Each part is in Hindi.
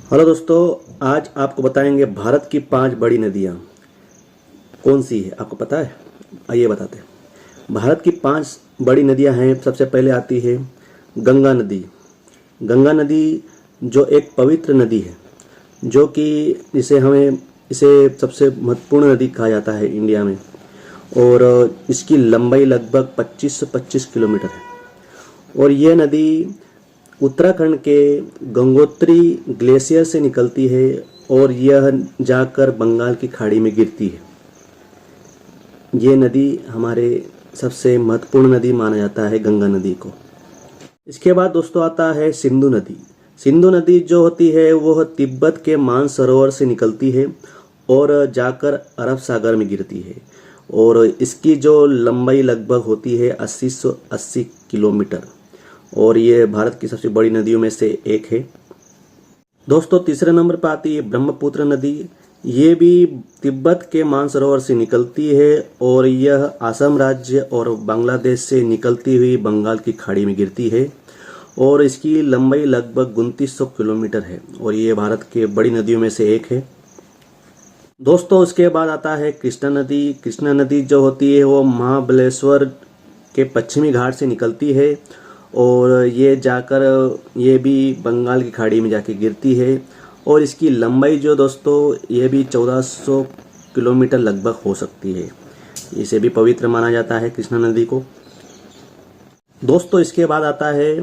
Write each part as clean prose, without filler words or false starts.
हेलो दोस्तों, आज आपको बताएंगे भारत की 5 बड़ी नदियाँ कौन सी है। आपको पता है? आइए बताते हैं। भारत की 5 बड़ी नदियाँ हैं। सबसे पहले आती है गंगा नदी। गंगा नदी जो एक पवित्र नदी है, जो कि इसे सबसे महत्वपूर्ण नदी कहा जाता है इंडिया में। और इसकी लंबाई लगभग 25 से 25 किलोमीटर है। और यह नदी उत्तराखंड के गंगोत्री ग्लेशियर से निकलती है और यह जाकर बंगाल की खाड़ी में गिरती है। ये नदी हमारे सबसे महत्वपूर्ण नदी माना जाता है गंगा नदी को। इसके बाद दोस्तों आता है सिंधु नदी। सिंधु नदी जो होती है वह तिब्बत के मानसरोवर से निकलती है और जाकर अरब सागर में गिरती है। और इसकी जो लंबाई लगभग होती है 80 किलोमीटर। और ये भारत की सबसे बड़ी नदियों में से एक है। दोस्तों तीसरे नंबर पर आती है ब्रह्मपुत्र नदी। ये भी तिब्बत के मानसरोवर से निकलती है और यह असम राज्य और बांग्लादेश से निकलती हुई बंगाल की खाड़ी में गिरती है। और इसकी लंबाई लगभग 2900 किलोमीटर है और ये भारत के बड़ी नदियों में से एक है। दोस्तों उसके बाद आता है कृष्णा नदी। कृष्णा नदी जो होती है वो महाबलेश्वर के पश्चिमी घाट से निकलती है और ये भी बंगाल की खाड़ी में जाके गिरती है। और इसकी लंबाई जो दोस्तों ये भी 1400 किलोमीटर लगभग हो सकती है। इसे भी पवित्र माना जाता है कृष्णा नदी को। दोस्तों इसके बाद आता है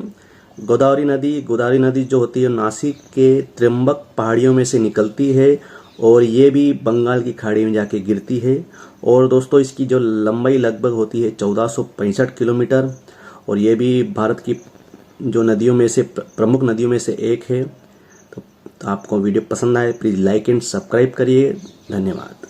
गोदावरी नदी। गोदावरी नदी जो होती है नासिक के त्र्यंबक पहाड़ियों में से निकलती है और ये भी बंगाल की खाड़ी में जाके गिरती है। और दोस्तों इसकी जो लंबाई लगभग होती है 1465 किलोमीटर और ये भी भारत की जो नदियों में से प्रमुख नदियों में से एक है। तो आपको वीडियो पसंद आए प्लीज़ लाइक एंड सब्सक्राइब करिए। धन्यवाद।